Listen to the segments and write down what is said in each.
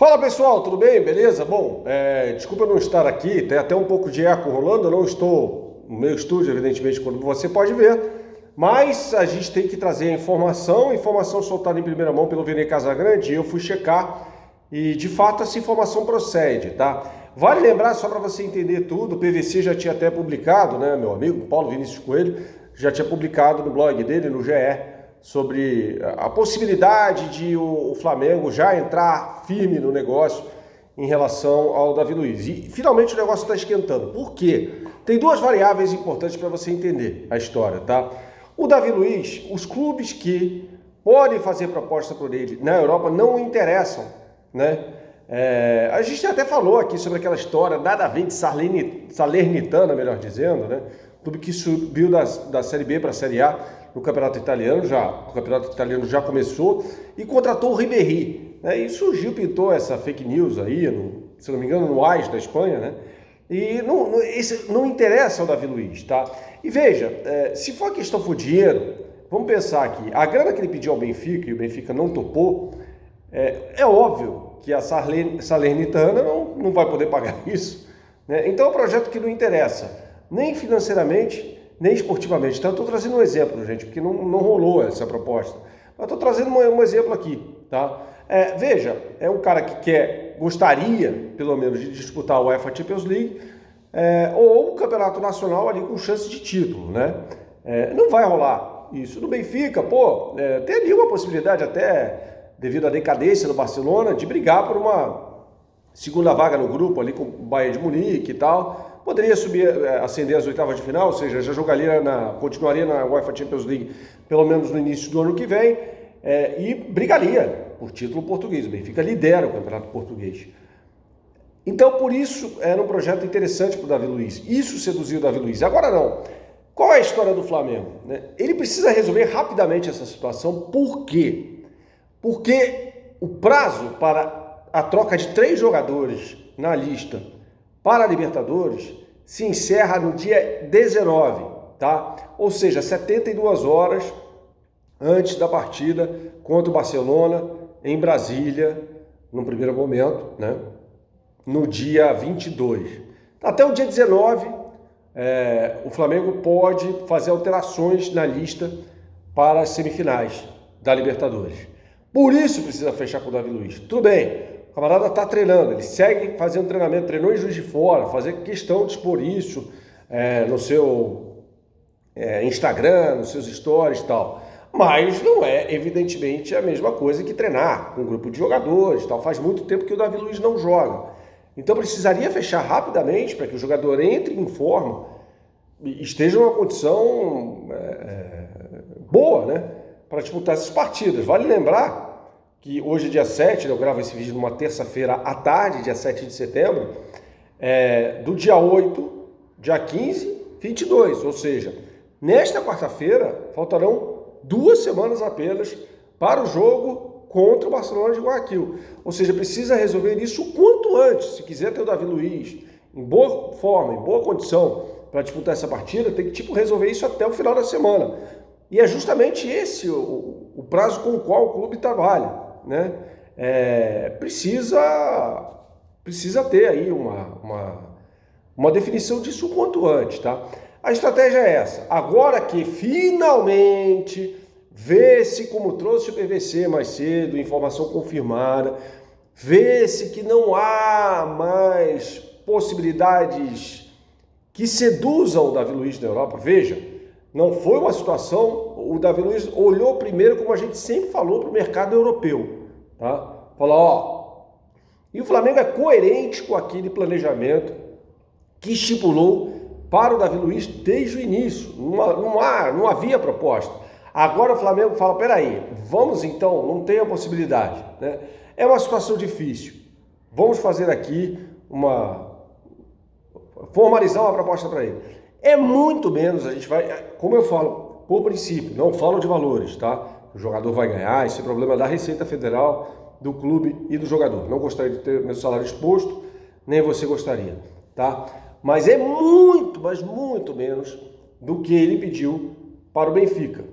Fala pessoal, tudo bem? Beleza? Bom, desculpa não estar aqui, tem até um pouco de eco rolando, eu não estou no meu estúdio, evidentemente, como você pode ver, mas a gente tem que trazer a informação soltada em primeira mão pelo Vene Casagrande, e eu fui checar e de fato essa informação procede, tá? Vale lembrar, só para você entender tudo, o PVC já tinha até publicado, né, meu amigo Paulo Vinícius Coelho, já tinha publicado no blog dele, no GE, sobre a possibilidade de o Flamengo já entrar firme no negócio em relação ao Davi Luiz. E finalmente o negócio está esquentando. Por quê? Tem duas variáveis importantes para você entender a história, tá? O Davi Luiz, os clubes que podem fazer proposta por ele na Europa não interessam, né? A gente até falou aqui sobre aquela história, nada a ver de Salernitana, melhor dizendo, né? Clube que subiu da Série B para a Série A no Campeonato Italiano, o Campeonato Italiano já começou, e contratou o Ribéry, né? E surgiu, pintou essa fake news aí, se não me engano, no AS da Espanha, né? E esse não interessa ao Davi Luiz, tá? E veja, se for a questão for dinheiro, vamos pensar aqui, a grana que ele pediu ao Benfica, e o Benfica não topou, é óbvio que a Salernitana não vai poder pagar isso, né? Então é um projeto que não interessa, nem financeiramente, nem esportivamente. Então eu estou trazendo um exemplo, gente, porque não rolou essa proposta. Mas estou trazendo um exemplo aqui, tá? Veja, é um cara que gostaria, pelo menos, de disputar o UEFA Champions League, ou um campeonato nacional ali com chance de título, né? Não vai rolar isso. No Benfica, tem ali uma possibilidade até, devido à decadência do Barcelona, de brigar por uma segunda vaga no grupo ali com o Bayern de Munique e tal. Poderia ascender às oitavas de final, ou seja, já continuaria na UEFA Champions League pelo menos no início do ano que vem, e brigaria por título português. O Benfica lidera o campeonato português. Então, por isso, era um projeto interessante para o Davi Luiz. Isso seduziu o Davi Luiz. Agora não. Qual é a história do Flamengo? Ele precisa resolver rapidamente essa situação. Por quê? Porque o prazo para a troca de 3 jogadores na lista para a Libertadores se encerra no dia 19, tá? Ou seja, 72 horas antes da partida contra o Barcelona em Brasília, no primeiro momento, né? No dia 22. Até o dia 19, o Flamengo pode fazer alterações na lista para as semifinais da Libertadores. Por isso precisa fechar com o Davi Luiz. Tudo bem. O camarada está treinando, ele segue fazendo treinamento, treinou em Juiz de Fora, fazer questão de expor isso no seu Instagram, nos seus stories e tal. Mas não é, evidentemente, a mesma coisa que treinar com um grupo de jogadores e tal. Faz muito tempo que o Davi Luiz não joga. Então precisaria fechar rapidamente para que o jogador entre em forma e esteja numa condição boa, né, para disputar essas partidas. Vale lembrar que hoje, dia 7, eu gravo esse vídeo numa terça-feira à tarde, dia 7 de setembro, do dia 8, dia 15, 22. Ou seja, nesta quarta-feira, faltarão 2 semanas apenas para o jogo contra o Barcelona de Guayaquil. Ou seja, precisa resolver isso o quanto antes. Se quiser ter o Davi Luiz em boa forma, em boa condição para disputar essa partida, tem que resolver isso até o final da semana. E é justamente esse o prazo com o qual o clube trabalha, né? Precisa ter aí uma definição disso o quanto antes, tá? A estratégia é essa. Agora que finalmente vê-se, como trouxe o PVC mais cedo, informação confirmada, vê-se que não há mais possibilidades que seduzam o Davi Luiz na Europa. Veja, não foi uma situação, o Davi Luiz olhou primeiro, como a gente sempre falou, para o mercado europeu, tá? Falou, e o Flamengo é coerente com aquele planejamento que estipulou para o Davi Luiz desde o início, não havia proposta. Agora o Flamengo fala, peraí, vamos então, não tem a possibilidade, né? É uma situação difícil, vamos fazer aqui formalizar uma proposta para ele. É muito menos, a gente vai, como eu falo, por princípio, não falo de valores, tá? O jogador vai ganhar, esse é problema da Receita Federal, do clube e do jogador. Não gostaria de ter meu salário exposto, nem você gostaria, tá? Mas é muito, mas muito menos do que ele pediu para o Benfica,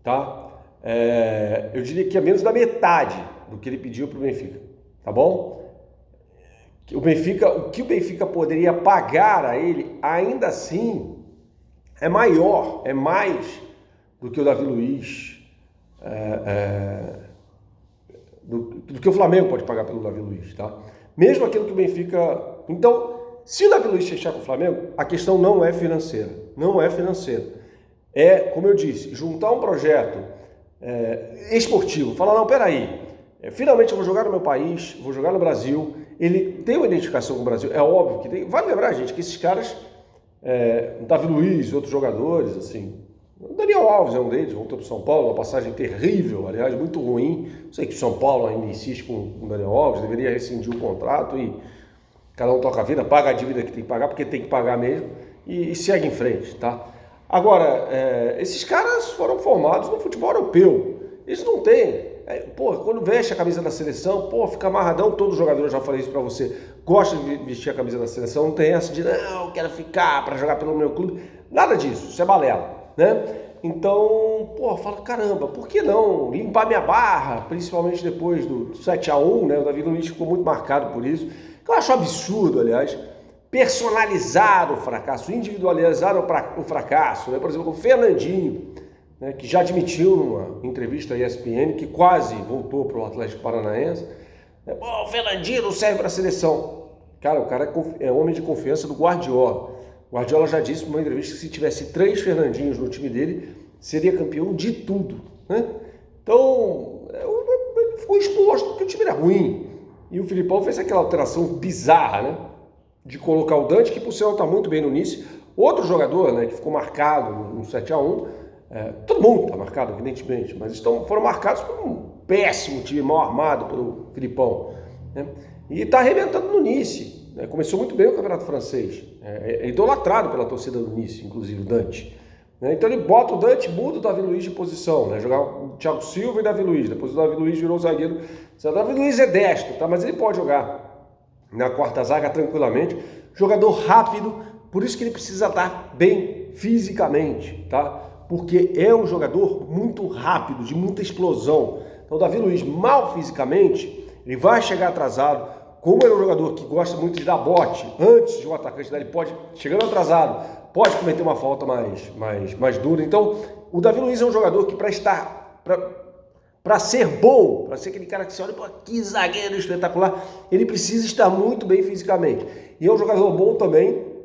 tá? Eu diria que é menos da metade do que ele pediu para o Benfica, tá bom? o que o Benfica poderia pagar a ele, ainda assim, é maior, é mais do que o Davi Luiz, do que o Flamengo pode pagar pelo Davi Luiz, tá? Mesmo aquilo que o Benfica... Então, se o Davi Luiz fechar com o Flamengo, a questão não é financeira, não é financeira. É, como eu disse, juntar um projeto esportivo, falar, não, peraí, finalmente eu vou jogar no meu país, vou jogar no Brasil, ele tem uma identificação com o Brasil, é óbvio que tem. Vale lembrar, gente, que esses caras, Davi Luiz, outros jogadores, assim, o Daniel Alves é um deles, voltou para o São Paulo, uma passagem terrível, aliás, muito ruim. Sei que o São Paulo ainda insiste com o Daniel Alves, deveria rescindir o contrato e cada um toca a vida, paga a dívida que tem que pagar, porque tem que pagar mesmo, e segue em frente, tá? Agora, esses caras foram formados no futebol europeu, eles não têm, quando veste a camisa da seleção, fica amarradão, todo jogador, eu já falei isso pra você, gosta de vestir a camisa da seleção, não tem essa de, não, eu quero ficar para jogar pelo meu clube, nada disso, isso é balela, né? Então, fala, caramba, por que não limpar minha barra, principalmente depois do 7-1, né? O Davi Luiz ficou muito marcado por isso, que eu acho absurdo, aliás, personalizar o fracasso, individualizar o fracasso, né? Por exemplo, o Fernandinho, né, que já admitiu numa entrevista à ESPN que quase voltou para o Atlético Paranaense, o Fernandinho não serve para a seleção. Cara, o cara é homem de confiança do Guardiola. O Guardiola já disse numa entrevista que se tivesse 3 Fernandinhos no time dele, seria campeão de tudo, né? Então, ele ficou exposto porque o time era ruim. E o Filipão fez aquela alteração bizarra, né? De colocar o Dante, que por sinal está muito bem no início. Outro jogador, né, que ficou marcado no 7-1, todo mundo está marcado, evidentemente, mas foram marcados por um péssimo time, mal armado pelo Filipão, né? E está arrebentando no Nice, né? Começou muito bem o campeonato francês, é idolatrado pela torcida do Nice, inclusive o Dante, né? Então ele bota o Dante, muda o Davi Luiz de posição, né? Jogar o Thiago Silva e Davi Luiz, depois o Davi Luiz virou zagueiro. O Davi Luiz é destro, tá? Mas ele pode jogar na quarta zaga tranquilamente, jogador rápido, por isso que ele precisa estar bem fisicamente, tá? Porque é um jogador muito rápido, de muita explosão. Então o Davi Luiz, mal fisicamente, ele vai chegar atrasado. Como ele é um jogador que gosta muito de dar bote antes de um atacante dar, ele pode, chegando atrasado, pode cometer uma falta mais dura. Então o Davi Luiz é um jogador que para ser bom, para ser aquele cara que você olha, que zagueiro espetacular, ele precisa estar muito bem fisicamente. E é um jogador bom também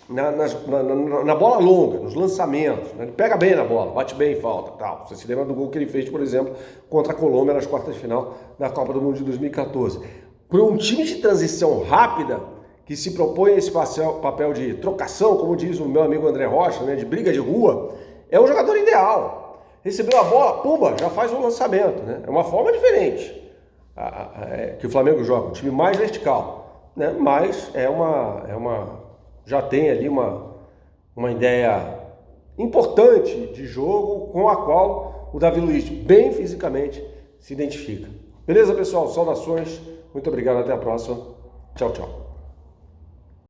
na bola longa, nos lançamentos, né? Ele pega bem na bola, bate bem em falta, tal. Você se lembra do gol que ele fez, por exemplo, contra a Colômbia nas quartas de final da Copa do Mundo de 2014. Para um time de transição rápida, que se propõe a esse papel de trocação, como diz o meu amigo André Rocha, né, de briga de rua, é um jogador ideal. Recebeu a bola, pumba, já faz um lançamento, né? É uma forma diferente que o Flamengo joga, um time mais vertical, né? Mas já tem ali uma ideia importante de jogo com a qual o Davi Luiz, bem fisicamente, se identifica. Beleza, pessoal? Saudações, muito obrigado, até a próxima. Tchau, tchau.